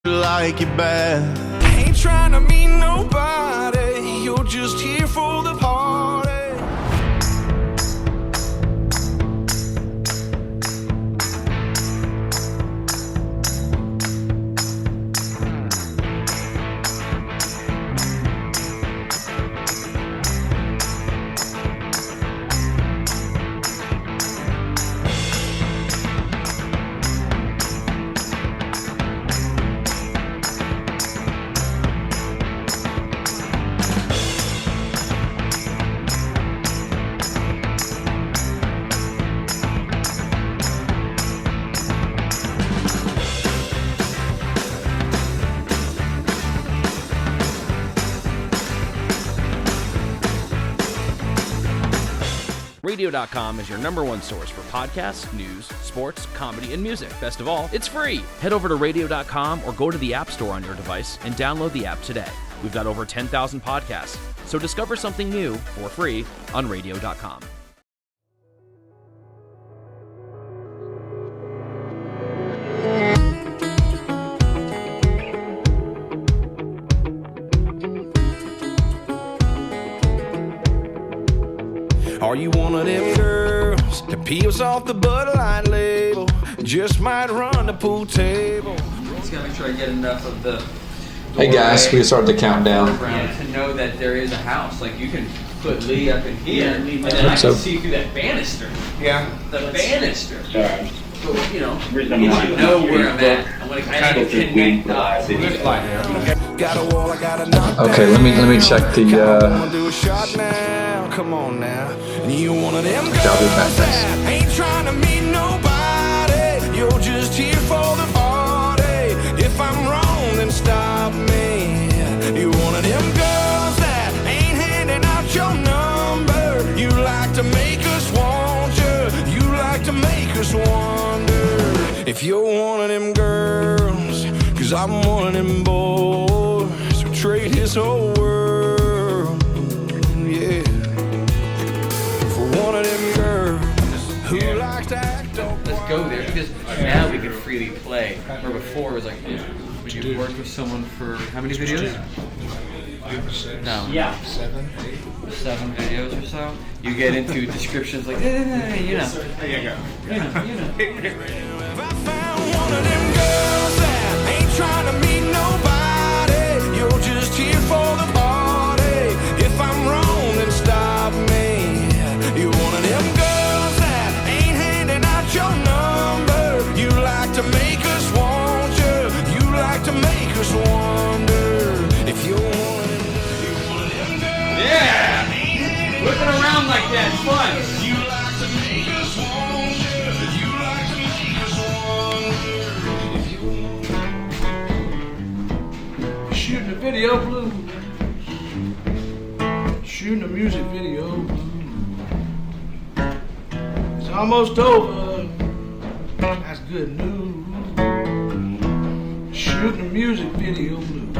like you bad. Ain't trying to meet nobody, you're just here for the party. Radio.com is your #1 source for podcasts, news, sports, comedy, and music. Best of all, it's free. Head over to Radio.com or go to the App Store on your device and download the app today. We've got over 10,000 podcasts, so discover something new for free on Radio.com. Are you one of them girls that peels off the Bud Light label? Just might run the pool table. Just gotta make sure I get enough of the. Hey guys, we started the countdown. To know that there is a house. Like you can put Lee up in here, and then I So- can see through that banister. Yeah. The banister. Alright. So, you know, Reason you why. know where I'm at. I want to kind Kind of of just connect wing dots. Got a wall, I got a knock Okay, let me check the Wanna do a shot now? Come on now. And you one of them girls I'll do that that ain't trying to meet nobody. You're just here for the party. If I'm wrong, then stop me. You one of them girls that ain't handing out your number. You like to make us want you. You like to make us wonder if you're one of them girls. Cause I'm one of them boys who trade his whole world, yeah, for one of them girls who likes to act all Let's go there because now we can freely play. Where before it was like, would you work with someone for how many videos? No. Yeah. 7 videos or so. You get into descriptions like, you know. If I found one of them girls that ain't trying to meet nobody, you're just here for the party. If I'm wrong, then stop me. You're one of them girls that ain't handing out your number. You like to make us want you. You like to make us wonder if you're one of them. You're one of them girls. Yeah. Whipping around like that, it's fun. You like to make us want you. You like to make us wonder. Shooting a video blues. Shooting a music video blues. It's almost over. That's good news. Shooting a music video blues.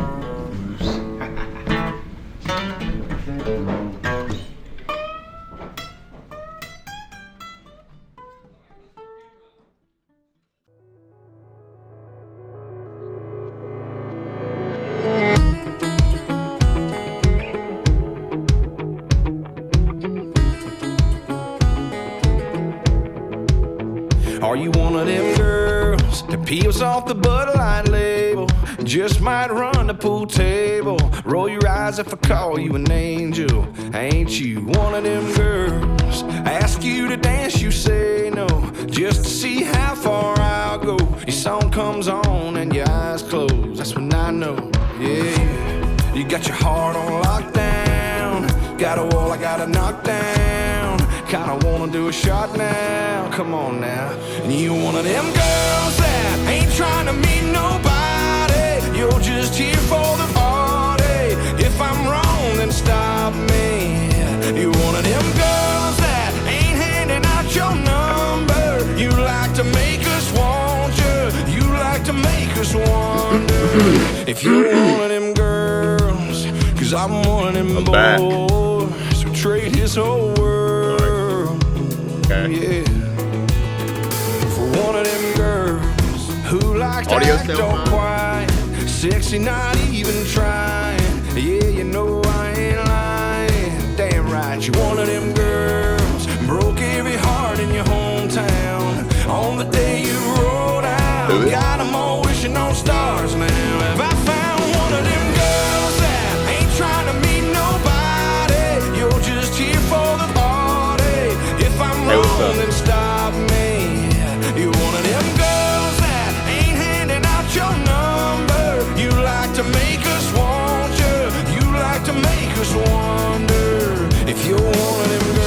Are you one of them girls that peels off the Bud Light label? Just might run the pool table. Roll your eyes if I call you an angel. Ain't you one of them girls? Ask you to dance, you say no. Just to see how far I'll go. Your song comes on and your eyes close. That's when I know, yeah. You got your heart on lockdown. Got a wall I gotta knock down. Kinda wanna do a shot now. Come on now. And you one of them girls that ain't trying to meet nobody. You're just here for the party. If I'm wrong, then stop me. You one of them girls that ain't handing out your number. You like to make us want you. You like to make us wonder if you're one of them girls. Cause I'm one of them boys who trade his whole world. Okay. Yeah. For one of them girls who like to Audio act still all on? quiet. sexy, not even trying. Yeah, you know I ain't lying. Damn right, you're one of them girls. Broke every heart in your hometown. On the day you rolled out, got 'em all wishing on stars now. Have I found one of them girls that ain't trying to meet nobody? You're just here for the party. If I'm wrong, then stop me. You're one of them girls that ain't handing out your number. You like to make us want you. You like to make us wonder if you're one of them girls.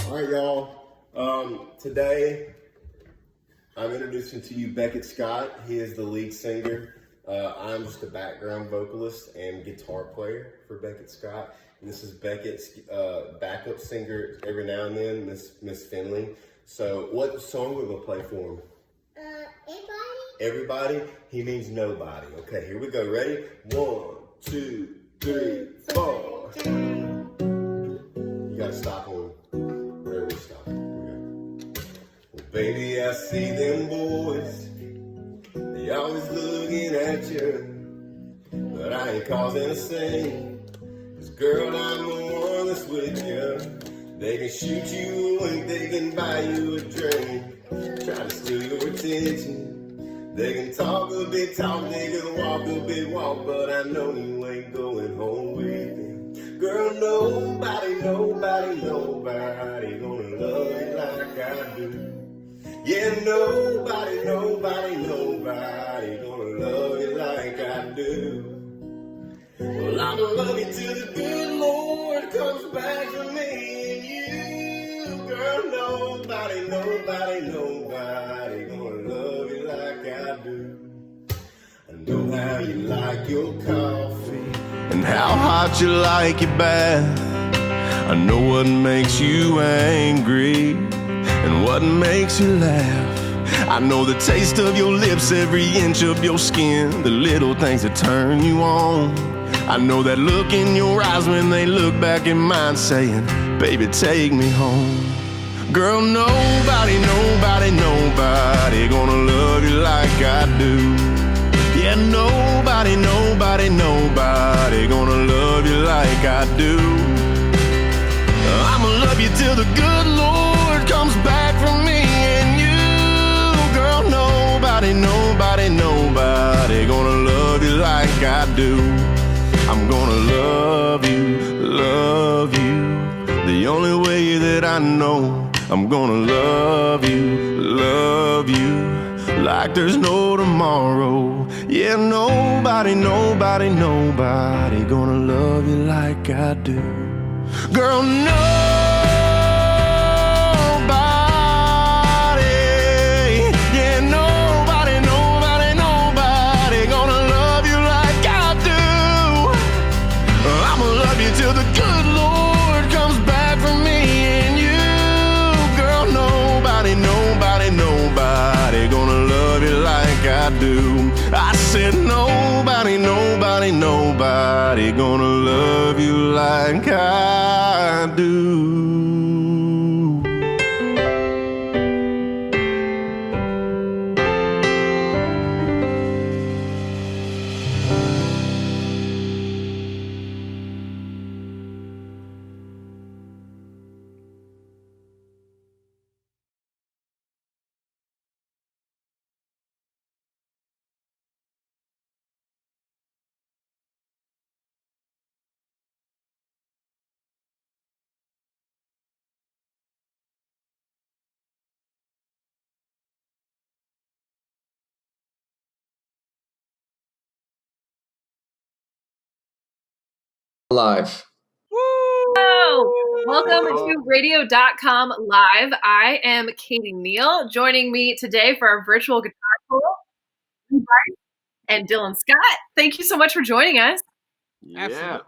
All right, y'all. Today, I'm introducing to you Beckett Scott. He is the lead singer. I'm just a background vocalist and guitar player for Beckett Scott. And this is Beckett's backup singer every now and then, Miss Finley. So, what song we're gonna play for him? Everybody? He means nobody. Okay, here we go. Ready? 1, 2, 3, 4. You gotta stop on where we stop. Well, baby, I see them boys. They always looking at you. But I ain't causing a scene. 'Cause girl, I'm the one that's with you. They can shoot you and they can buy you a drink. Try to steal your attention. They can talk a bit talk, they can walk a bit walk, but I know you ain't going home with them. Girl, nobody gonna love you like I do. Yeah, nobody gonna love you like I do. Well, I'ma love you till the good Lord comes back for me and you. Girl, nobody gonna love you like I do. I know how you like your coffee and how hot you like your bath. I know what makes you angry and what makes you laugh. I know the taste of your lips, every inch of your skin, the little things that turn you on. I know that look in your eyes when they look back in mine saying, baby, take me home. Girl, nobody gonna love you like I do. Yeah, nobody gonna love you like I do. I'ma love you till the good Lord comes back for me and you. Girl, nobody gonna love you like I do. I'm gonna love you, the only way that I know. I'm gonna love you, like there's no tomorrow. Yeah, nobody gonna love you like I do. Girl, nobody, yeah, nobody gonna love you like I do. I'ma love you till the good Lord comes back for me and you. Girl, nobody gonna love you like I do. I said nobody gonna love you like I do. Live. Welcome to radio.com live. I am Katie Neal. Joining me today for our virtual guitar pool, Brice and Dylan Scott. Thank you so much for joining us. Yeah.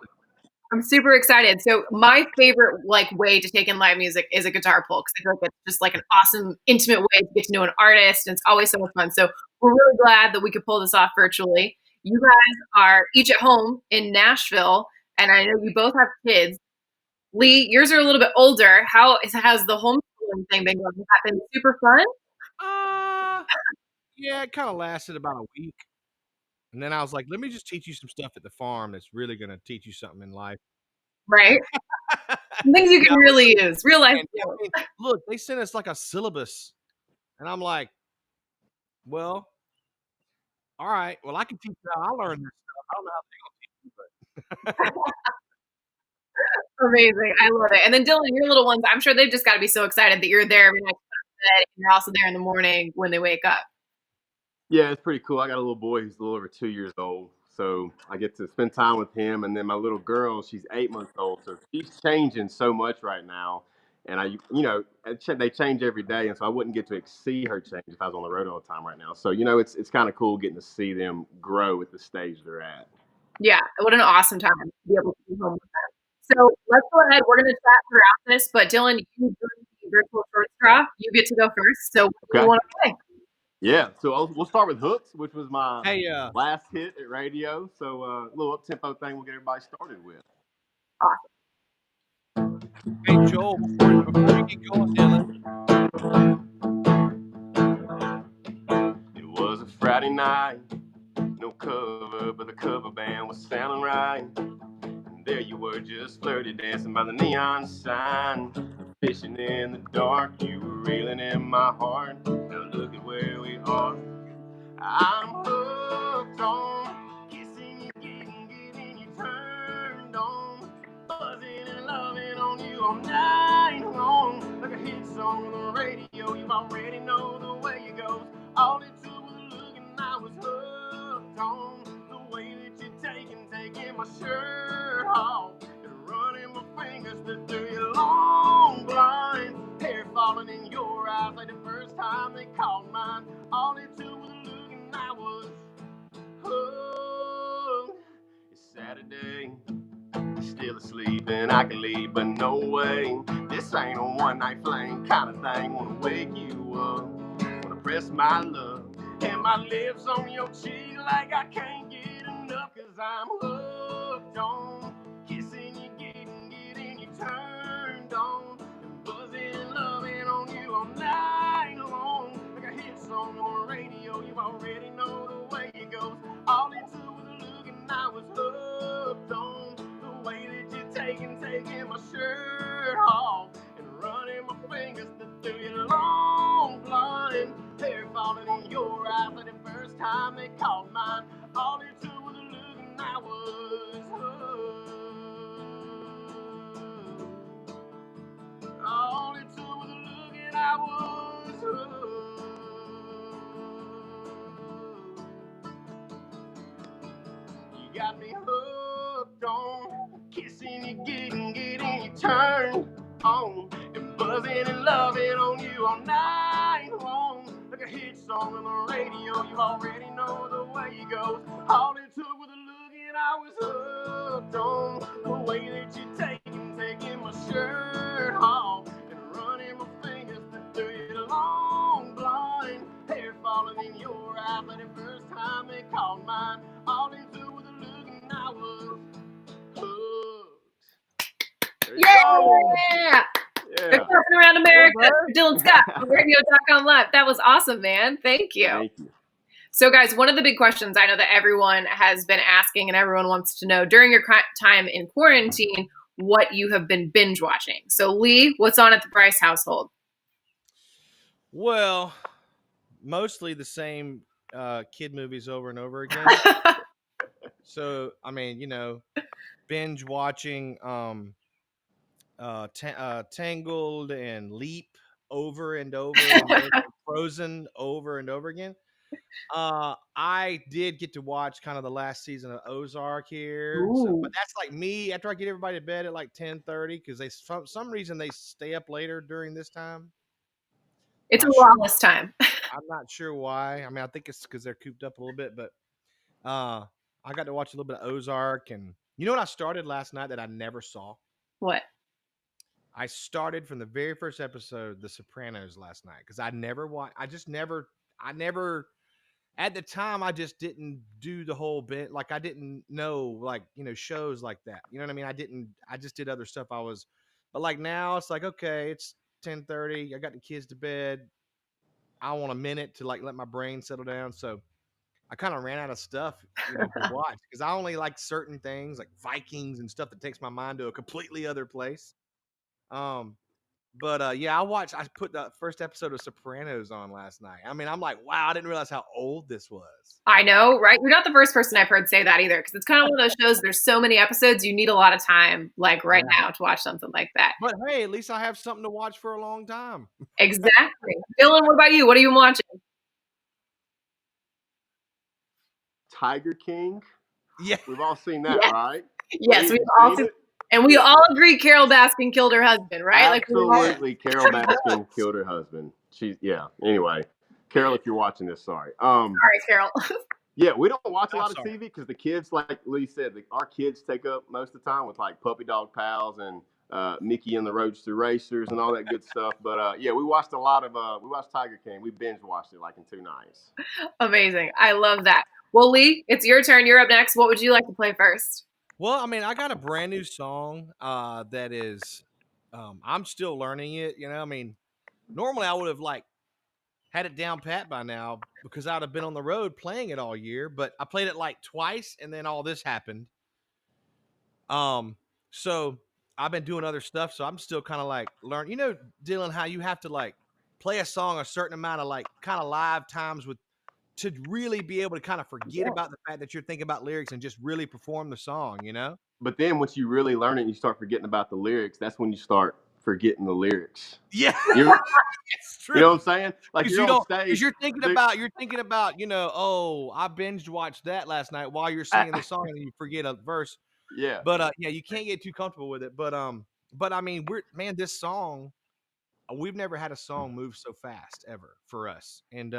I'm super excited. So my favorite way to take in live music is a guitar pool because I feel like it's just like an awesome, intimate way to get to know an artist, and it's always so much fun. So we're really glad that we could pull this off virtually. You guys are each at home in Nashville, and I know you both have kids. Lee, yours are a little bit older. Has the homeschooling thing been going? Has that been super fun? Yeah, it kind of lasted about a week. And then I was like, let me just teach you some stuff at the farm that's really going to teach you something in life. Right? Things you can really use. Real life. Look, they sent us like a syllabus. And I'm like, well, all right. Well, I can teach you how I learned this stuff. I don't know how they're going to teach you, but. Amazing. I love it. And then Dylan, your little ones, I'm sure they've just got to be so excited that you're there every night and you're also there in the morning when they wake up. Yeah, it's pretty cool. I got a little boy who's a little over 2 years old, so I get to spend time with him. And then my little girl, she's 8 months old, so she's changing so much right now. And they change every day, and so I wouldn't get to see her change if I was on the road all the time right now. So it's kind of cool getting to see them grow at the stage they're at. Yeah, what an awesome time to be able to be home with them. So let's go ahead. We're going to chat throughout this, but Dylan, you do the virtual short straw. You get to go first. So what do you want to play? Yeah, so we'll start with Hooks, which was my last hit at radio. So a little up-tempo thing we'll get everybody started with. Awesome. Hey, Joel, before you get going, Dylan. It was a Friday night, no cover, but the cover band was sounding right. And there you were, just flirty, dancing by the neon sign. Fishing in the dark, you were reeling in my heart. Now look at where we are. I'm hooked on kissing you, getting you turned on, buzzing and loving on you all night long. Like a hit song on the radio, you already know the way it goes. All it took was a look and I was hooked on the way that you're taking my shirt off and running my fingers through your long blonde hair falling in your eyes like the first time they called mine. All it took was a look and I was hooked. It's Saturday, still asleep and I can leave, but no way. This ain't a one-night flame kind of thing. Wanna wake you up, wanna press my love and my lips on your cheek like I can't get enough, cause I'm hooked on kissing you, getting you turned on, and buzzing and loving on you all night long. Like a hit song on the radio, you already know the way it goes. All it took was a look and I was hooked on the way that you're taking my shirt off and running my fingers through your long blonde hair falling in your eyes like the first time they called mine. All it took was a look and I was hooked. All it took was a look and I was hooked. You got me hooked on kissing you, getting you turned on, and buzzing and loving on you all night long. Like a hit song on the radio, you already know the way it goes. All it took was a look and I was hooked on the way that you're taking my shirt off and running my fingers through your long blonde hair falling in your eyes like the first time they called mine. All it took was a look and I was hooked. Yeah! They're talking around America. Dylan Scott on radio.com live. That was awesome, man. Thank you. Thank you. So, guys, one of the big questions I know that everyone has been asking and everyone wants to know during your time in quarantine, what you have been binge watching. So, Lee, what's on at the Brice household? Well, mostly the same kid movies over and over again. So, I mean, binge watching Tangled and Leap over and over and over, Frozen over and over again. I did get to watch kind of the last season of Ozark here. So, Ooh. but that's like me after I get everybody to bed at like 10:30 because they for some reason they stay up later during this time. It's a Not sure. lawless time. I'm not sure why. I mean, I think it's because they're cooped up a little bit, but I got to watch a little bit of Ozark, and you know what I started last night that I never saw? What? I started from the very first episode, The Sopranos, last night because I never watched. I never. At the time, I just didn't do the whole bit. Like I didn't know, like shows like that. You know what I mean? I just did other stuff. But like now, it's like okay, it's 10:30. I got the kids to bed. I want a minute to like let my brain settle down. So I kind of ran out of stuff, to watch because I only like certain things like Vikings and stuff that takes my mind to a completely other place. Um, but yeah, I put the first episode of Sopranos on last night. I mean, I'm like, wow, I didn't realize how old this was. I know, right? You're not the first person I've heard say that either, because it's kind of one of those shows. There's so many episodes, you need a lot of time, like right now, to watch something like that. But hey, at least I have something to watch for a long time. Exactly. Dylan, what about you? What are you watching? Tiger King. Yeah, We've all seen that, Yes. right? Yes, Lee, we've you all seen it? and we all agree Carol Baskin killed her husband, right? Absolutely, Carol Baskin killed her husband. Anyway, Carol, if you're watching this, sorry. Sorry, Carol. Yeah, we don't watch a I'm lot of sorry. TV because the kids, like Lee said, our kids take up most of the time with like Puppy Dog Pals and Mickey and the Roadster Racers and all that good stuff. But yeah, we watched Tiger King. We binge watched it like in 2 nights. Amazing. I love that. Well, Lee, it's your turn. You're up next. What would you like to play first? Well, I mean, I got a brand new song that is, I'm still learning it. I mean, normally I would have like had it down pat by now because I'd have been on the road playing it all year, but I played it like twice and then all this happened. So I've been doing other stuff, so I'm still kind of like learning. Dylan, how you have to like play a song a certain amount of like kind of live times to really be able to kind of forget about the fact that you're thinking about lyrics and just really perform the song, But then once you really learn it and you start forgetting about the lyrics, that's when you start forgetting the lyrics. Yeah. It's true. You know what I'm saying? Like Because you're on stage. you're thinking about, oh, I binge watched that last night while you're singing the song and you forget a verse. Yeah. But yeah, you can't get too comfortable with it. But I mean, this song, we've never had a song move so fast ever for us. And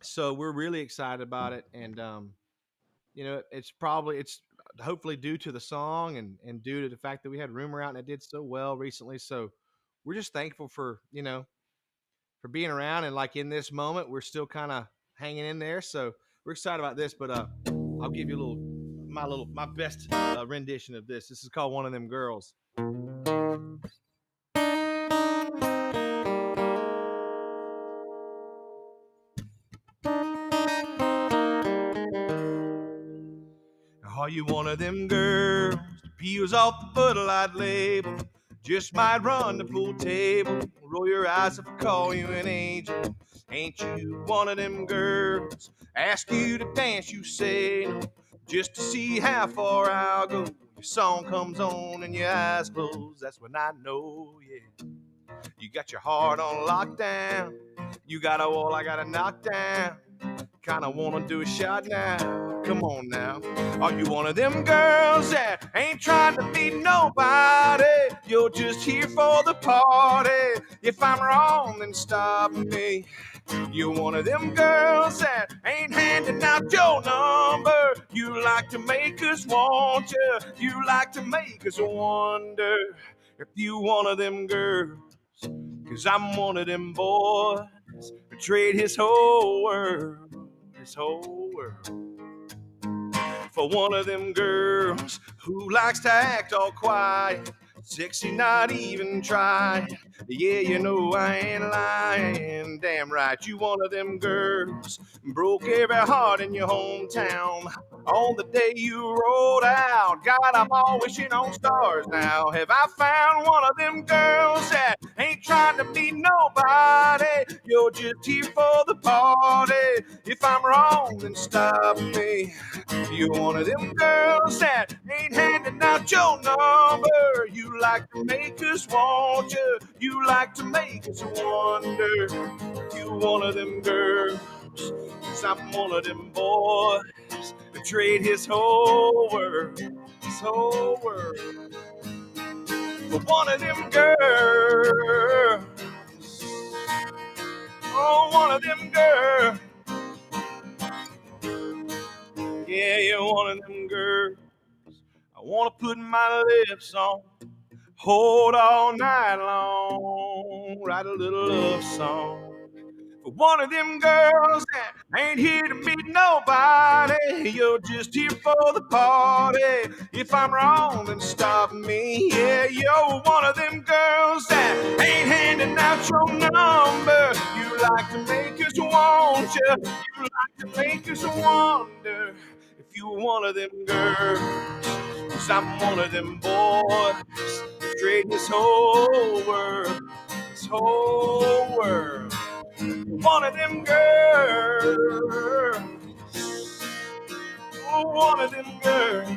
so we're really excited about it. And it's hopefully due to the song and due to the fact that we had Rumor out and it did so well recently. So we're just thankful for being around, and like in this moment we're still kind of hanging in there, so we're excited about this. But I'll give you my best rendition of this. This is called One of Them Girls. Are you one of them girls that peels off the Bud Light label? Just might run the pool table, roll your eyes if I call you an angel. Ain't you one of them girls? Ask you to dance, you say no, just to see how far I'll go. Your song comes on and your eyes close, that's when I know, yeah. You got your heart on lockdown, you got a wall I gotta knock down. Kinda wanna do a shot now, come on now. Are you one of them girls that ain't trying to be nobody? You're just here for the party. If I'm wrong, then stop me. You're one of them girls that ain't handing out your number. You like to make us want you. You like to make us wonder if you one of them girls. 'Cause I'm one of them boys who trade his whole world for one of them girls who likes to act all quiet, sexy, not even try. Yeah, I ain't lying. Damn right, you one of them girls broke every heart in your hometown on the day you rolled out. God, I'm all wishing on stars now. Have I found one of them girls that ain't trying to be nobody? You're just here for the party. If I'm wrong, then stop me. You're one of them girls that ain't handing out your number. You like to make us want you. You like to make us wonder. You one of them girls. 'Cause I'm one of them boys that trade his whole world for one of them girls. Oh, one of them girls. Yeah, you're one of them girls I want to put my lips on, hold all night long, write a little love song. For one of them girls that ain't here to meet nobody, you're just here for the party. If I'm wrong, then stop me. Yeah, you're one of them girls that ain't handing out your number. You like to make us want you. You like to make us wonder if you were one of them girls. 'Cause I'm one of them boys, straight this whole world, this whole world. One of them girls, oh, one of them girls.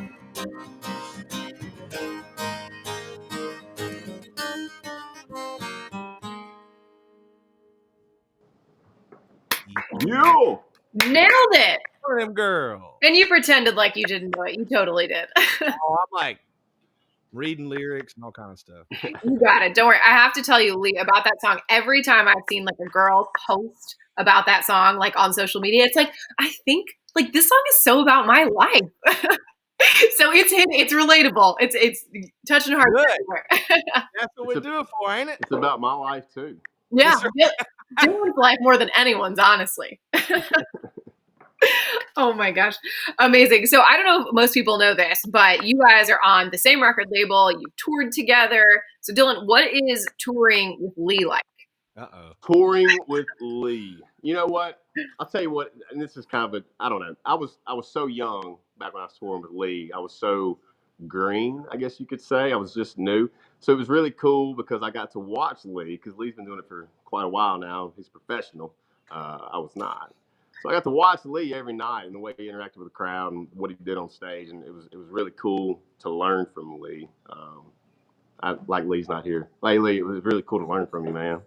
You. Nailed it. One of them girls. And you pretended like you didn't know it. You totally did. Oh, I'm like reading lyrics and all kind of stuff. You got it. Don't worry. I have to tell you, Lee, about that song. Every time I've seen like a girl post about that song, like on social media, it's like, I think like this song is so about my life. So it's relatable. It's touching hearts Good. everywhere. That's what we do it for, ain't it? It's about my life too. Yeah. Dylan's life more than anyone's, honestly. Oh my gosh. Amazing. So I don't know if most people know this, but you guys are on the same record label. You've toured together. So Dylan, what is touring with Lee like? Touring with Lee. You know what? I'll tell you what, and this is kind of I don't know. I was so young back when I was touring with Lee. I was so green, I guess you could say. I was just new. So it was really cool because I got to watch Lee, because Lee's been doing it for quite a while now. He's professional. I was not. So I got to watch Lee every night and the way he interacted with the crowd and what he did on stage, and it was really cool to learn from Lee. Like Lee's not here. Hey Lee, it was really cool to learn from you, man.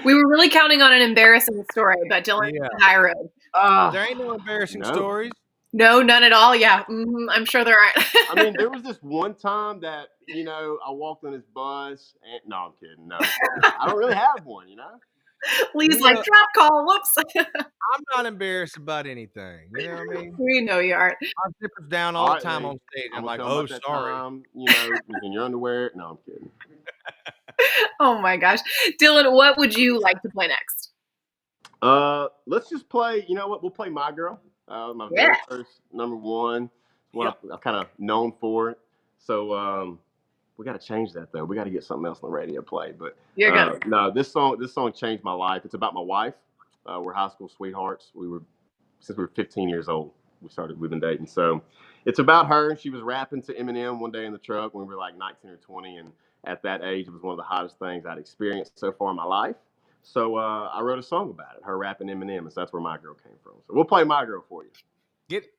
We were really counting on an embarrassing story, but Dylan took the high road. There ain't no embarrassing stories. No, none at all. Yeah, I'm sure there aren't. I mean, there was this one time that, I walked on his bus. And, no, I'm kidding. No, I don't really have one, Lee's like, drop call. Whoops. I'm not embarrassed about anything. You know what I mean? We know you aren't. My zipper's down all the time on stage. I'm like, oh, sorry. Time, in your underwear. No, I'm kidding. Oh my gosh. Dylan, what would you like to play next? Let's just play, you know what? We'll play My Girl. My very first number one. What I'm kind of known for. So we got to change that though. We got to get something else on the radio play. But you're good. No, this song changed my life. It's about my wife. We're high school sweethearts. Since we were 15 years old. We've been dating. So it's about her. She was rapping to Eminem one day in the truck when we were like 19 or 20, and at that age, it was one of the hottest things I'd experienced so far in my life. So I wrote a song about it, her rapping Eminem, and so that's where My Girl came from. So we'll play My Girl for you. Get it.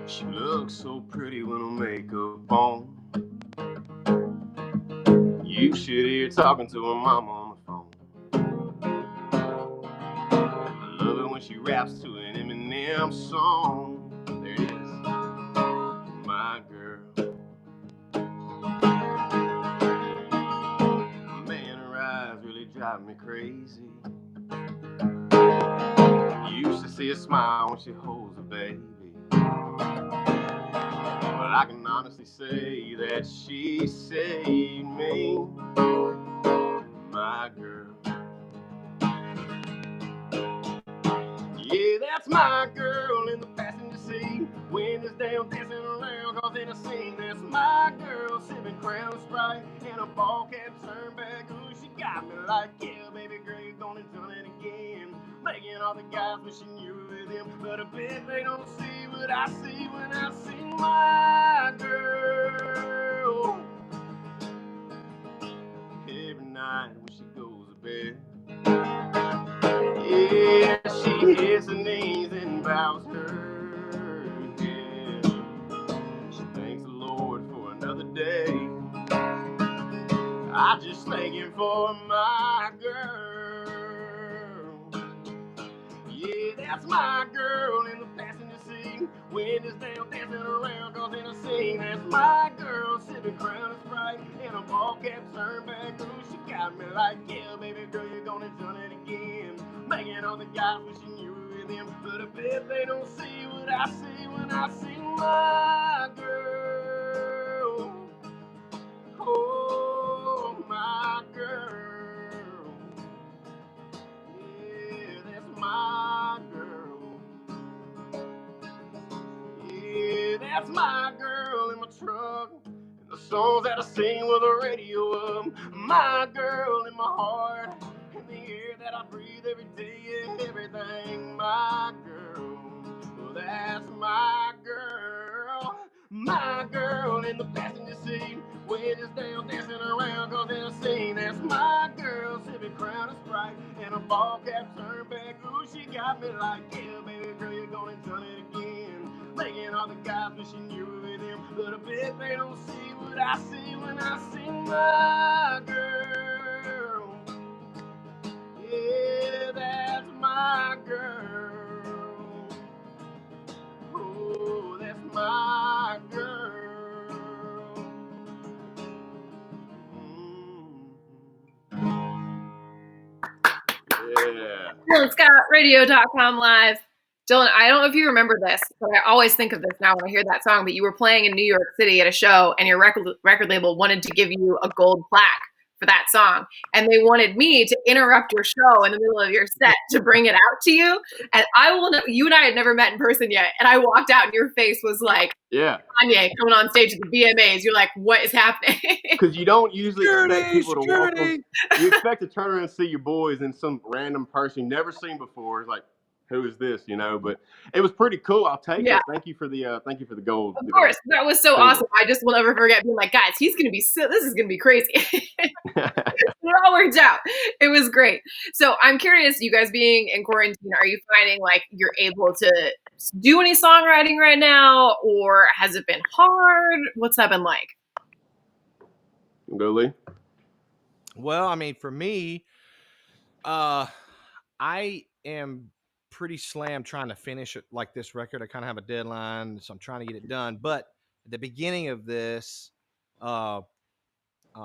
She looks so pretty with her makeup on. You should hear talking to her mama on the phone. I love it when she raps to an Eminem song. There it is. My girl. Man, her eyes really drive me crazy. You used to see her smile when she holds a baby. But I can honestly say that she saved me, my girl. Yeah, that's my girl in the passenger seat. Windows down, dancing around, causing a scene. That's my girl, sipping Crown Sprite and a ball cap turned back. Ooh, she got me like, yeah, baby girl, you're gonna do it again. Making all the guys wishing you were with him, but I bet they don't see what I see when I see my girl. night when she goes to bed. Yeah, she hits her knees and bows her head. She thanks the Lord for another day. I just thank him for my girl. Yeah, that's my girl in the passenger seat. Windows down, dancing around, cause in a scene. That's my girl, sipping Crown and Sprite, and a ball cap turned back. Ooh, she got me like, yeah, baby girl, you're gonna done it again. Making all the guys wishing you were with him, but I bet they don't see what I see when I see my girl. Oh, my girl. Yeah, that's my girl. Yeah, that's my girl in my truck. And the songs that I sing with the radio up. My girl in my heart. And the air that I breathe every day. Yeah, everything. My girl. Well, that's my girl. My girl in the passenger seat. Windows down, dancing around, cause in a scene. That's my girl, sipping Crown and Sprite, and a ball cap turned back. Ooh, she got me like, yeah, baby girl, you're gonna done it again. Making all the guys wishing you were with him, but I bet they don't see what I see when I see my girl. Yeah, that's my girl. Oh, that's my girl. Yeah. Dylan Scott, radio.com live. Dylan, I don't know if you remember this, but I always think of this now when I hear that song, but you were playing in New York City at a show and your record label wanted to give you a gold plaque for that song. And they wanted me to interrupt your show in the middle of your set to bring it out to you. And you and I had never met in person yet. And I walked out and your face was like, Yeah. Kanye coming on stage at the VMAs. You're like, what is happening? Because you don't usually expect Security, people to walk security. on. You expect to turn around and see your boys and some random person you've never seen before. It's like, who is this? You know, but it was pretty cool. I'll take Yeah. it. Thank you for the gold. Of course, that was so Cool. awesome. I just will never forget being like, guys, this is gonna be crazy. It all worked out. It was great. So I'm curious, you guys being in quarantine, are you finding like you're able to do any songwriting right now, or has it been hard? What's that been like? Go, Lee. Well, I mean, for me, I am pretty slammed trying to finish it like this record. I kind of have a deadline, so I'm trying to get it done. But at the beginning of this, I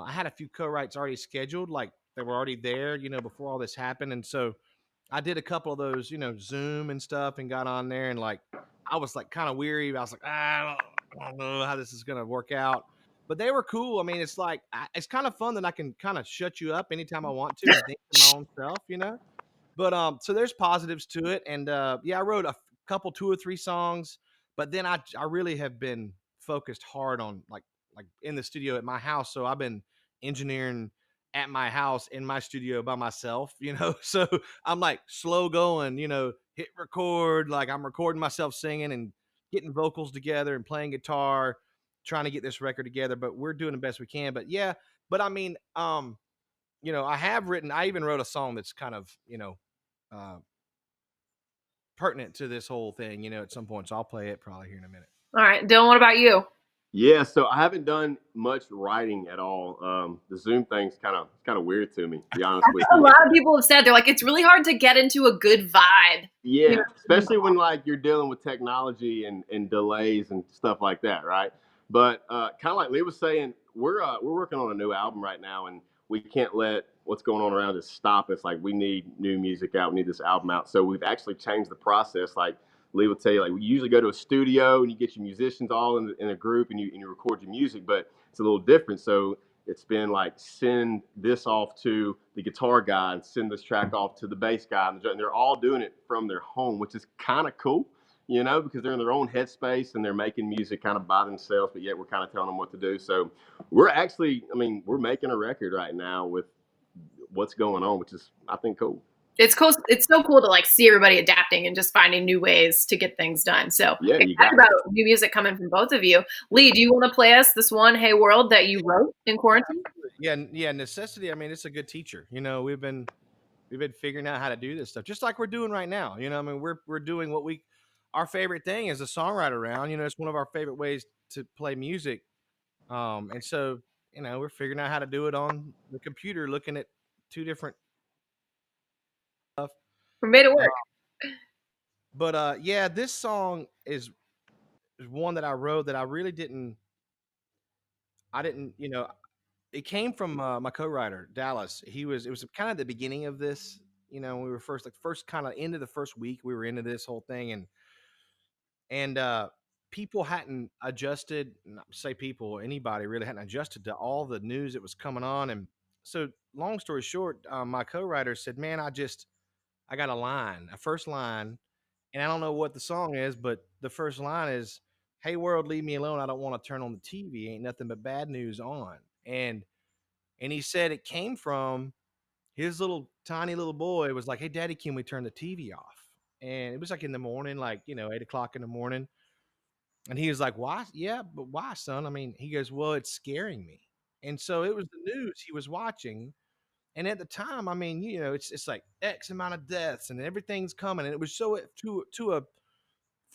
had a few co-writes already scheduled, like they were already there, you know, before all this happened. And so I did a couple of those, you know, Zoom and stuff, and got on there, and like I was like kind of weary. I was like, I don't know how this is gonna work out. But they were cool. I mean, it's like it's kind of fun that I can kind of shut you up anytime I want to and think for my own self, you know. But so there's positives to it, and yeah, I wrote a couple, 2 or 3 songs, but then I really have been focused hard on like in the studio at my house. So I've been engineering at my house in my studio by myself, you know. So I'm like slow going, you know, hit record, like I'm recording myself singing and getting vocals together and playing guitar, trying to get this record together. But we're doing the best we can. But yeah, but I mean, you know, I even wrote a song that's kind of, you know, pertinent to this whole thing, you know, at some point. So I'll play it probably here in a minute. All right, Dylan, what about you? Yeah, so I haven't done much writing at all. The Zoom thing's kind of weird to me, to be honest with A you. lot of people have said they're like, it's really hard to get into a good vibe. Yeah, You know? especially when like you're dealing with technology and delays and stuff like that, right? But kind of like Lee was saying, we're working on a new album right now, and we can't let what's going on around us stop us. Like we need new music out, we need this album out. So we've actually changed the process. Like Lee would tell you, like we usually go to a studio and you get your musicians all in a group and you record your music, but it's a little different. So it's been like send this off to the guitar guy and send this track off to the bass guy, and they're all doing it from their home, which is kind of cool, you know, because they're in their own headspace and they're making music kind of by themselves, but yet we're kind of telling them what to do. So we're actually, I mean, we're making a record right now with what's going on, which is, I think, cool. It's cool. It's so cool to like see everybody adapting and just finding new ways to get things done. So Yeah, you excited got about new music coming from both of you. Lee, do you want to play us this one "Hey World" that you wrote in quarantine? Yeah. Necessity. I mean, it's a good teacher. We've been figuring out how to do this stuff, just like we're doing right now. I mean, we're doing what our favorite thing as a songwriter round. It's one of our favorite ways to play music. And so we're figuring out how to do it on the computer, looking at two different stuff. We made it work. But yeah, this song is one that I wrote that I really didn't. I didn't. It came from my co-writer Dallas. It was kind of the beginning of this. We were first kind of into the first week. We were into this whole thing, and people hadn't adjusted. Not say people, anybody really hadn't adjusted to all the news that was coming on. And so, long story short, my co-writer said, "Man, I got a first line, and I don't know what the song is, but the first line is." Hey world, leave me alone. I don't want to turn on the TV. Ain't nothing but bad news on. And he said it came from his little tiny little boy was like, "Hey, Daddy, can we turn the TV off?" And it was like in the morning, like 8 o'clock in the morning. And he was like, "Why? Yeah, but why, son?" I mean, he goes, "Well, it's scaring me." And so it was the news he was watching. And at the time, I mean, it's like X amount of deaths and everything's coming. And it was so to a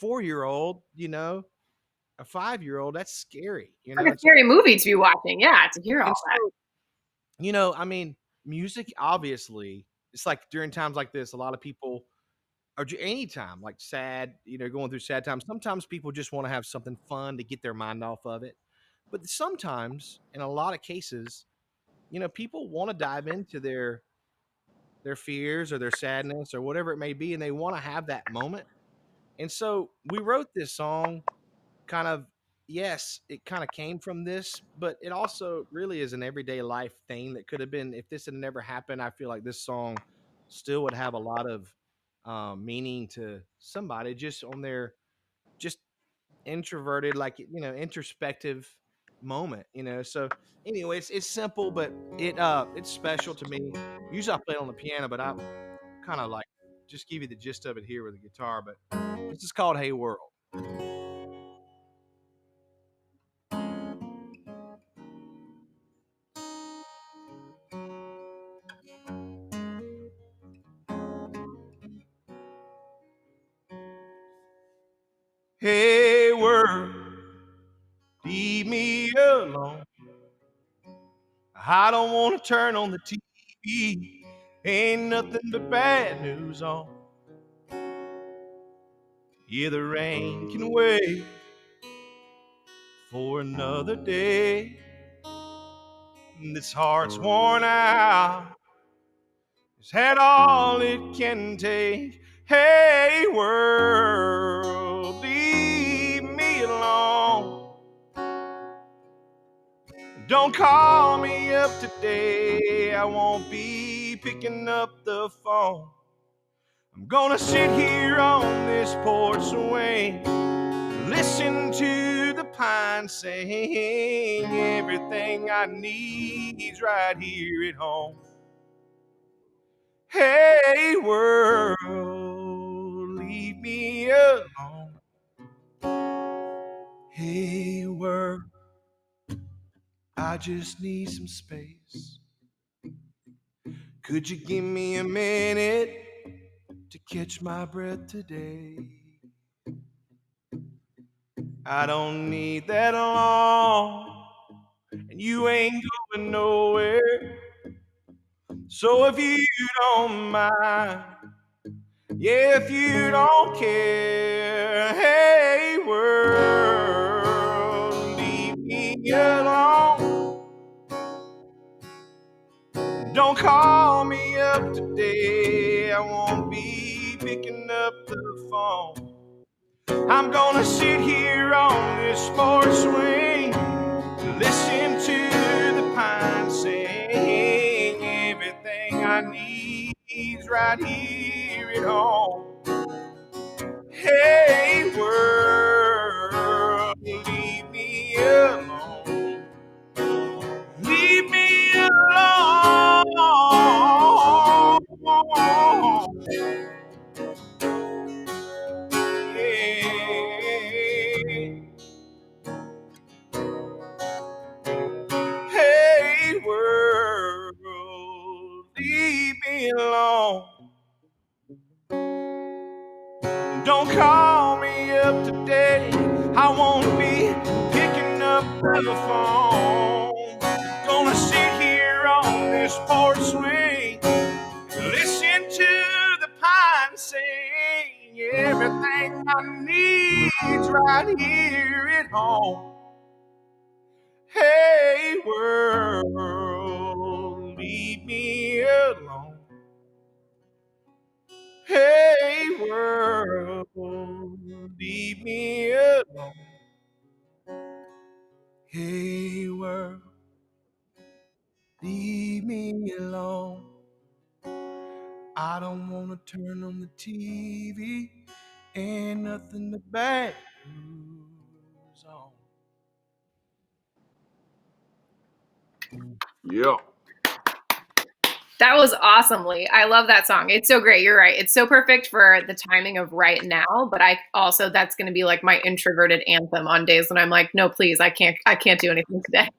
4-year-old, a 5-year-old, that's scary, Like a scary movie to be watching. Yeah, to hear all And that. so, I mean, music, obviously, it's like during times like this, a lot of people, or anytime, like sad, going through sad times, sometimes people just want to have something fun to get their mind off of it. But sometimes, in a lot of cases, people want to dive into their fears or their sadness or whatever it may be, and they want to have that moment. And so we wrote this song kind of, yes, it kind of came from this, but it also really is an everyday life thing that could have been, if this had never happened, I feel like this song still would have a lot of meaning to somebody just on their just introverted, like, introspective moment, So anyway, it's simple, but it's special to me. Usually I play it on the piano, but I kind of like just give you the gist of it here with the guitar. But this is called Hey World. Hey world, leave me alone. I don't want to turn on the TV. Ain't nothing but bad news on. Yeah, the rain can wait for another day. This heart's worn out. It's had all it can take. Hey world, leave me alone. Don't call me up today. I won't be picking up the phone. I'm gonna sit here on this porch swing, listen to the pines sing. Everything I need's right here at home. Hey world, leave me alone. Hey world, I just need some space. Could you give me a minute to catch my breath today? I don't need that long, and you ain't going nowhere. So if you don't mind, yeah, if you don't care, hey world, leave me alone. Don't call me up today. I won't be picking up the phone. I'm gonna sit here on this porch swing, listen to the pines sing. Everything I need's right here at home. Hey world, leave me alone. Leave me alone. me alone. Don't call me up today, I won't be picking up the phone. Gonna sit here on this porch swing, listen to the pines sing. Everything I need's right here at home. Hey world, leave me alone. Hey world, leave me alone. Hey world, leave me alone. I don't wanna turn on the TV, ain't nothing but bad news on. Yeah. That was awesome, Lee. I love that song. It's so great. You're right. It's so perfect for the timing of right now. But I also that's going to be like my introverted anthem on days when I'm like, no, please, I can't do anything today.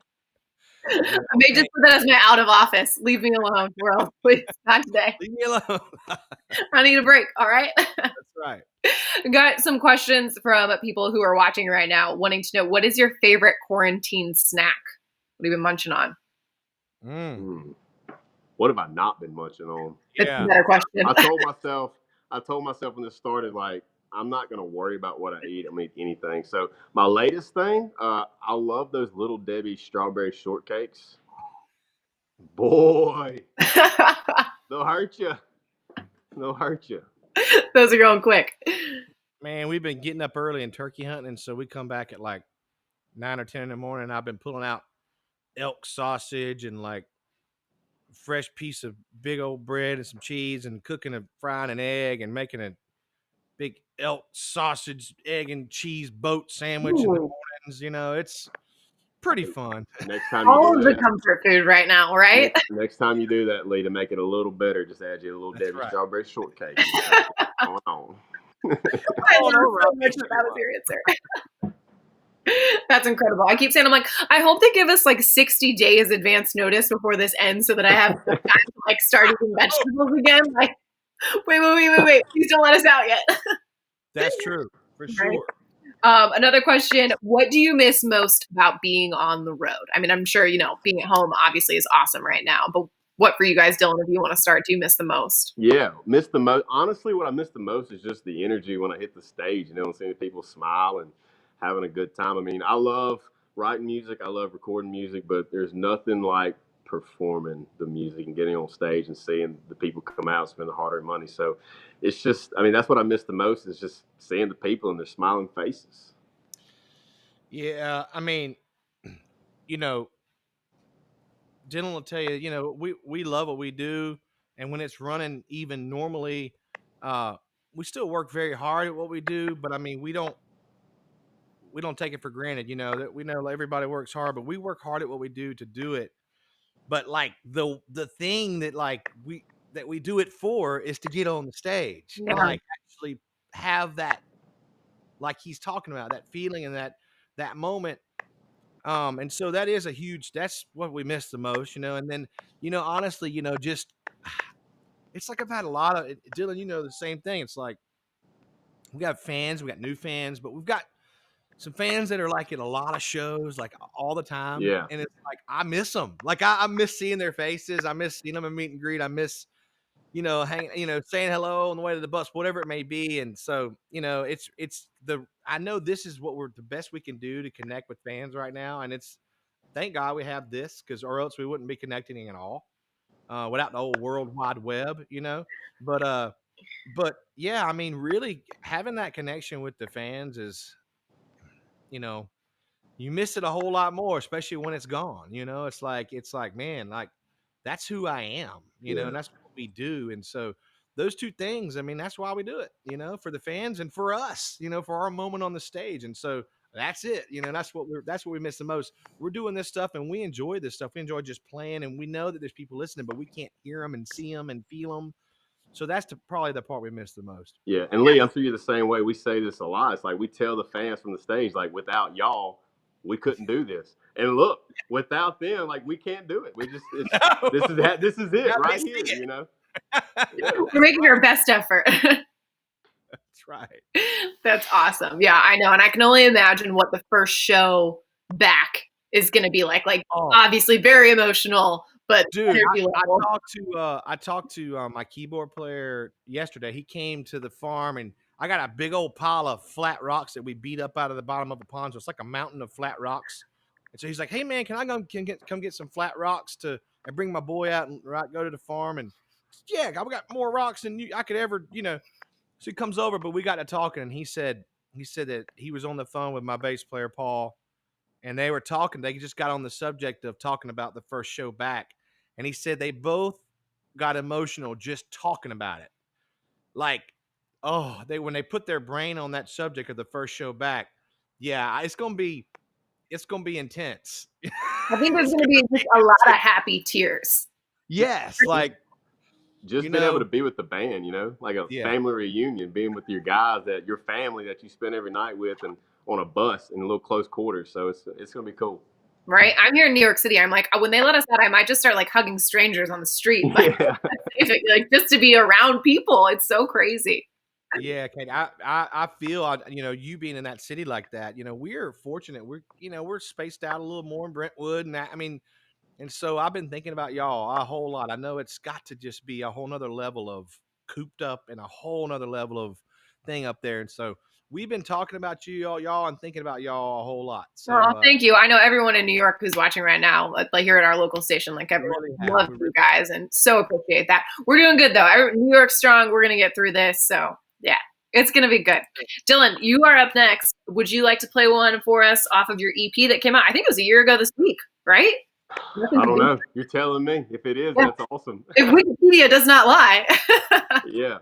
I may just put that as my out of office. Leave me alone, world. Please, not today. Leave me alone. I need a break. All right. That's right. Got some questions from people who are watching right now, wanting to know what is your favorite quarantine snack? What have you been munching on? What have I not been munching on? It's a better question. I told myself when this started, like, I'm not gonna worry about what I eat. I'm gonna eat anything. So my latest thing, I love those Little Debbie strawberry shortcakes. Boy, they'll hurt you. They'll hurt you. Those are going quick. Man, we've been getting up early and turkey hunting, and so we come back at like 9 or 10 in the morning. I've been pulling out elk sausage and like fresh piece of big old bread and some cheese and frying an egg and making a big elk sausage, egg and cheese boat sandwich in the mornings. You know, it's pretty fun. Next time all of the comfort food right now, right? Next time you do that, Lee, to make it a little better, just add you a little Debbie strawberry shortcake. Going on. I learned so much that was your answer. That's incredible. I keep saying, I'm like, I hope they give us like 60 days advance notice before this ends so that I have time to like start eating vegetables again. Like, wait. Please don't let us out yet. That's true, for sure. Right? Another question, what do you miss most about being on the road? I mean, I'm sure, being at home obviously is awesome right now, but what for you guys, Dylan, if you want to start, do you miss the most? Yeah, miss the most. Honestly, what I miss the most is just the energy when I hit the stage, and seeing people smile and having a good time. I mean, I love writing music. I love recording music, but there's nothing like performing the music and getting on stage and seeing the people come out and spend the hard-earned money. So it's just, I mean, that's what I miss the most is just seeing the people and their smiling faces. Yeah, I mean, Dylan will tell you, we love what we do. And when it's running even normally, we still work very hard at what we do, but I mean, we don't take it for granted, that we know everybody works hard, but we work hard at what we do to do it. But like the thing that we do it for is to get on the stage and like actually have that, like he's talking about, that feeling and that moment. And so that is that's what we miss the most, and then, honestly, just, it's like I've had a lot of, Dylan, the same thing. It's like, we got fans, we got new fans, but we've got some fans that are like at a lot of shows, like all the time. Yeah. And it's like, I miss them. Like I miss seeing their faces. I miss seeing them in meet and greet. I miss, hanging, saying hello on the way to the bus, whatever it may be. And so, I know this is what the best we can do to connect with fans right now. And thank God we have this, or else we wouldn't be connecting at all, without the old World Wide Web, but yeah, I mean, really having that connection with the fans is, you miss it a whole lot more, especially when it's gone. It's like, man, like that's who I am, and that's what we do. And so those two things, I mean, that's why we do it, for the fans and for us, for our moment on the stage. And so that's it, that's what we miss the most. We're doing this stuff and we enjoy this stuff. We enjoy just playing, and we know that there's people listening, but we can't hear them and see them and feel them. So that's probably the part we miss the most. Yeah, and Lee, I'm sure you're the same way. We say this a lot. It's like we tell the fans from the stage, like, without y'all, we couldn't do this. And look, without them, like, we can't do it. We just, this is it right here, We're making our best effort. That's right. That's awesome. Yeah, I know. And I can only imagine what the first show back is going to be like. Like, Oh, obviously very emotional, but dude, energy level. I talked to my keyboard player yesterday. He came to the farm, and I got a big old pile of flat rocks that we beat up out of the bottom of a pond. So it's like a mountain of flat rocks. And so he's like, "Hey man, can I come get some flat rocks and bring my boy out and go to the farm?" And yeah, I got more rocks than I could ever, So he comes over, but we got to talking, and he said that he was on the phone with my bass player Paul, and they were talking. They just got on the subject of talking about the first show back, and he said they both got emotional just talking about it. Like, oh, when they put their brain on that subject of the first show back, yeah, it's gonna be intense. I think there's going to be just a lot of happy tears. Yes, like Just being able to be with the band, like a Yeah. family reunion, being with your guys your family that you spend every night with, and on a bus in a little close quarters. So it's gonna be cool. Right? I'm here in New York City. I'm like, when they let us out, I might just start like hugging strangers on the street, like, like just to be around people. It's so crazy. Yeah, Kate. I feel you being in that city like that. We're fortunate. We're spaced out a little more in Brentwood, and and so I've been thinking about y'all a whole lot. I know it's got to just be a whole nother level of cooped up and a whole nother level of thing up there. And so we've been talking about y'all, and thinking about y'all a whole lot. So Thank you. I know everyone in New York who's watching right now, like here at our local station, like everyone loves you guys and so appreciate that. We're doing good though. New York's strong. We're going to get through this. So yeah, it's going to be good. Dylan, you are up next. Would you like to play one for us off of your EP that came out? I think it was a year ago this week, right? I don't know. You're telling me. If it is, that's awesome. If Wikipedia does not lie. Yeah.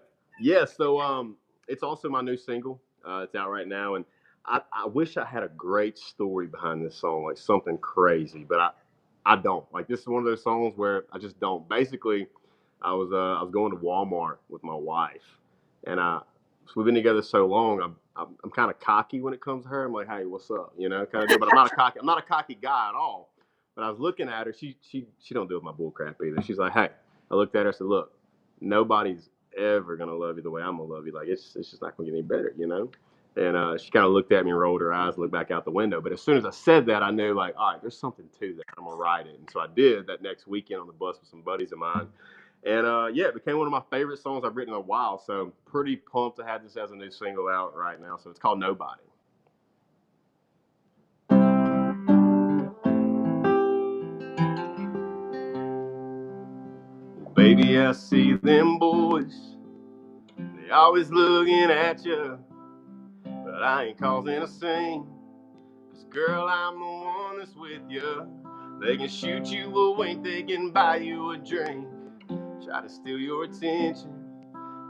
So it's also my new single. It's out right now, and I wish I had a great story behind this song, like something crazy, but I don't. Like, this is one of those songs where I just don't. Basically, I was going to Walmart with my wife, and so we've been together so long. I'm kind of cocky when it comes to her. I'm like, hey, what's up? Kind of deal. But I'm not a cocky guy at all. But I was looking at her. She don't deal with my bull crap either. She's like, hey. I looked at her. I said, look, nobody's ever gonna love you the way I'm gonna love you. Like, it's just not gonna get any better, And she kind of looked at me and rolled her eyes, looked back out the window. But as soon as I said that, I knew, like, all right, there's something to that. I'm gonna write it. And so I did that next weekend on the bus with some buddies of mine. And it became one of my favorite songs I've written in a while. So I'm pretty pumped to have this as a new single out right now. So it's called Nobody. Baby, I see them boys. They always looking at you. But I ain't causing a scene. 'Cause girl, I'm the one that's with you. They can shoot you a wink, they can buy you a drink, try to steal your attention.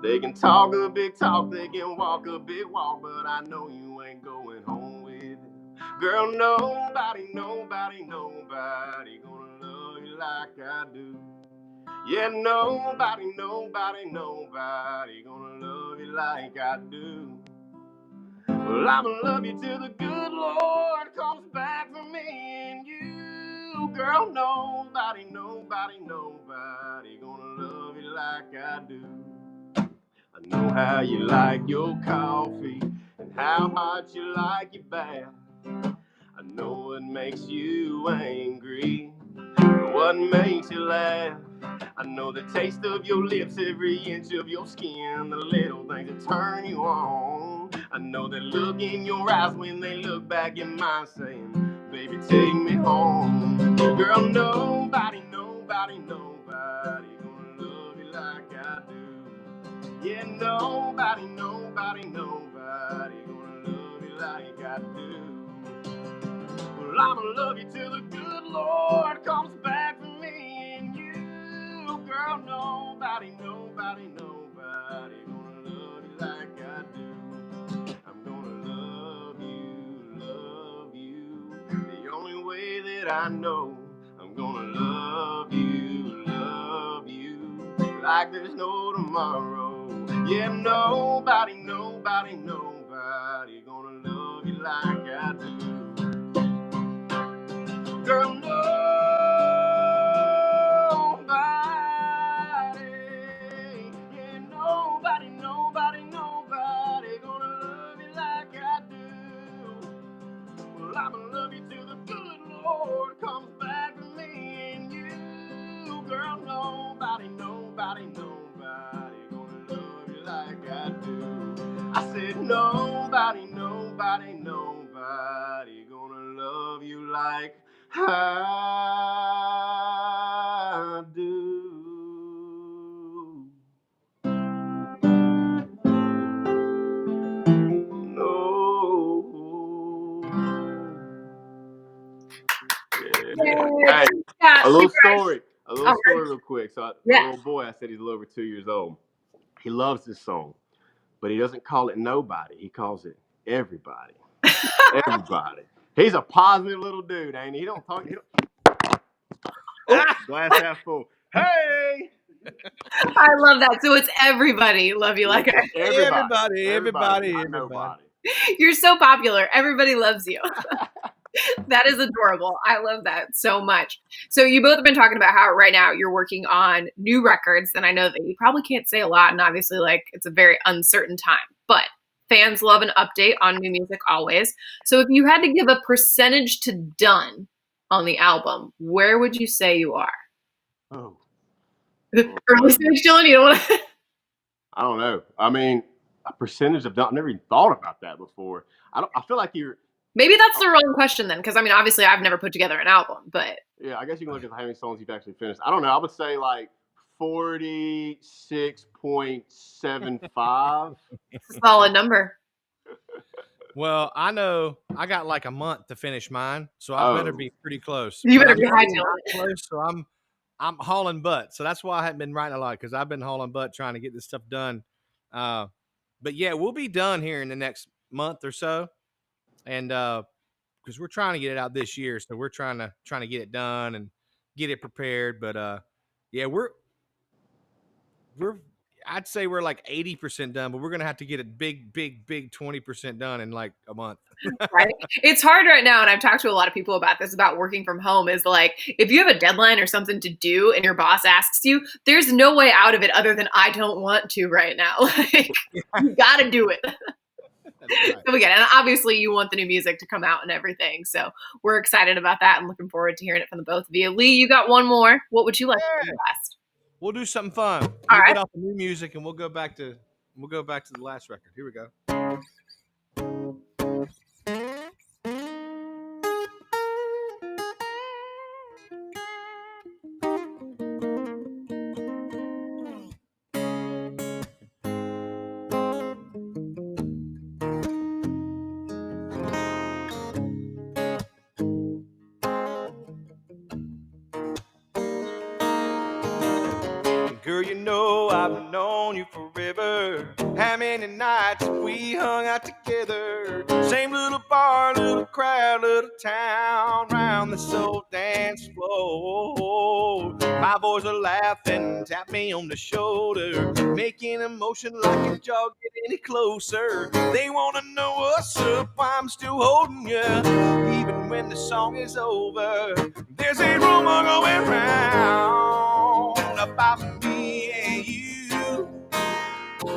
They can talk a big talk, they can walk a big walk, but I know you ain't going home with it. Girl, nobody gonna love you like I do. Yeah, nobody gonna love you like I do. Well, I'ma love you till the good Lord comes back for me and you. Girl, nobody gonna love you like I do. I know how you like your coffee and how hot you like your bath. I know what makes you angry, what makes you laugh. I know the taste of your lips, every inch of your skin, the little things that turn you on. I know that look in your eyes when they look back in mine, saying, baby, take me home. Girl, nobody gonna love you like I do. Yeah, nobody gonna love you like I do. Well, I'ma love you till the good Lord comes back for me and you. Girl, nobody gonna love you like I do. I'm gonna love you, the only way that I know. I'm gonna love you, like there's no tomorrow. Yeah, nobody gonna love you like I do. Girl, nobody nobody gonna love you like I do. No. Hey, Yeah, a little super nice. story. A little All right. story real quick. So a Yeah. little boy, I said he's a little over 2 years old. He loves this song, but he doesn't call it nobody. He calls it everybody. Everybody. He's a positive little dude, ain't he? He don't talk. Glass half full. Hey, I love that. So it's everybody love you like I. everybody. Everybody. Not nobody. You're so popular. Everybody loves you. That is adorable. I love that so much. So you both have been talking about how right now you're working on new records, and I know that you probably can't say a lot, and obviously like it's a very uncertain time, but fans love an update on new music always. So if you had to give a percentage to done on the album, where would you say you are? Oh, Early stage, Dylan? You don't want to... I don't know. I mean, a percentage of. I've never even thought about that before. I feel like you're. Maybe that's the wrong question then, because I mean, obviously, I've never put together an album, but Yeah, I guess you can look at how many songs you've actually finished. I don't know. I would say like 46.75. it's a solid number. Well, I know I got like a month to finish mine, so I better be pretty close. You But better be I'm high, not Dylan. close, so I'm hauling butt. So that's why I haven't been writing a lot, because I've been hauling butt trying to get this stuff done. But yeah, we'll be done here in the next month or so, and because we're trying to get it out this year, so we're trying to get it done and get it prepared. But yeah, we're I'd say we're like 80% done, but we're gonna have to get it big 20% done in like a month. Right? It's hard right now, and I've talked to a lot of people about this, about working from home, is like, if you have a deadline or something to do and your boss asks you, there's no way out of it other than I don't want to right now. Like, you gotta do it. That's right. So again, and obviously you want the new music to come out and everything, so we're excited about that and looking forward to hearing it from the both of you. Lee, you got one more. What would you like to do last? We'll do something fun. All We'll right. get off the new music and we'll go back to the last record. Here we go. Girl, you know I've known you forever. How many nights we hung out together? Same little bar, little crowd, little town, round this old dance floor. My boys are laughing, tap me on the shoulder, making a motion like a jog, get any closer. They wanna know what's up, why I'm still holding you, even when the song is over. There's a rumor going round about me and you,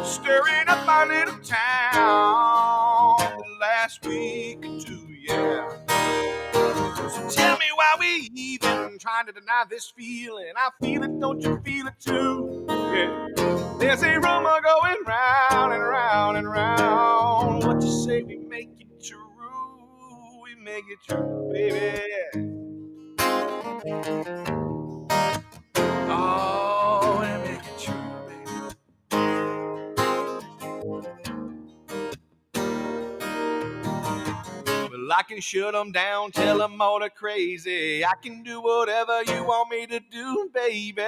stirring up our little town the last week or two, yeah. So tell me why we even trying to deny this feeling. I feel it, don't you feel it too? Yeah. There's a rumor going round and round and round. What you say, we make it true, we make it true, baby. Oh, and make it true, baby. Well, I can shut them down, tell them all they're crazy. I can do whatever you want me to do, baby.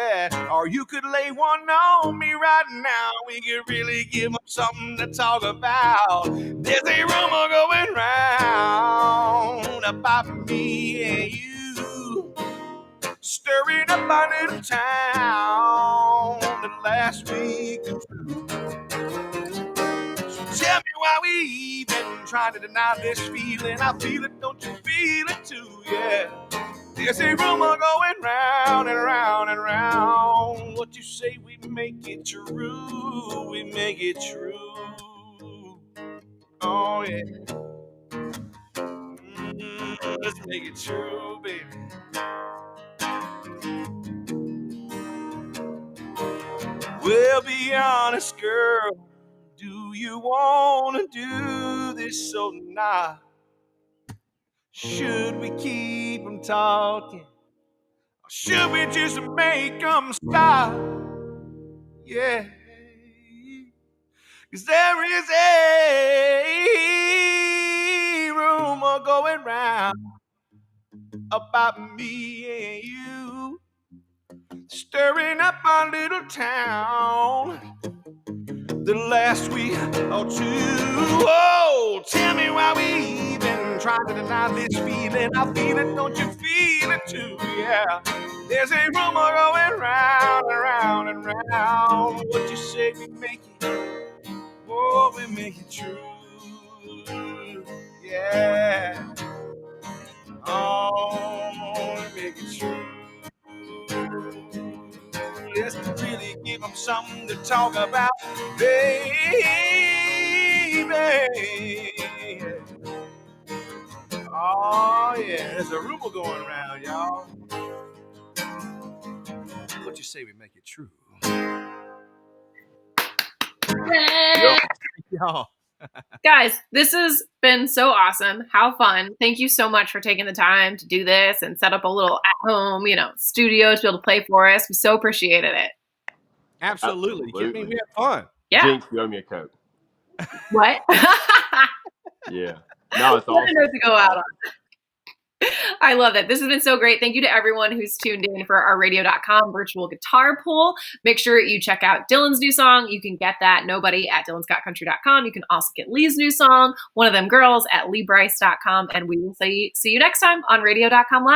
Or you could lay one on me right now. We could really give them something to talk about. There's a rumor going round about me and you, stirring up our little town the last week or two. Tell me why we even trying to deny this feeling. I feel it, don't you feel it too? Yeah. There's a rumor going round and round and round. What you say, we make it true. We make it true. Oh, yeah. Let's make it true, baby. Well, be honest, girl. Do you wanna do this or not? Should we keep them talking? Or should we just make them stop? Yeah. 'Cause there is a rumor going round about me and you, stirring up our little town the last week or two. Oh, tell me why we even try to deny this feeling. I feel it, don't you feel it too? Yeah. There's a rumor going round and round and round. What you say we make it? Oh, we make it true. Yeah. Oh, we make it true. Let's really give them something to talk about, baby. Oh, yeah. There's a rumor going around, y'all. What you say we make it true? Yay! Y'all. Guys, this has been so awesome. How fun. Thank you so much for taking the time to do this and set up a little at-home, studio to be able to play for us. We so appreciated it. Absolutely. You kidding me? We had fun. Yeah. Jinx, you owe me a Coke. What? Yeah. No, it's What a awesome. note to go out on. I love it. This has been so great. Thank you to everyone who's tuned in for our radio.com virtual guitar pool. Make sure you check out Dylan's new song. You can get that Nobody at dylanscottcountry.com. You can also get Lee's new song, One of Them Girls, at leebrice.com. And we will see you next time on radio.com live.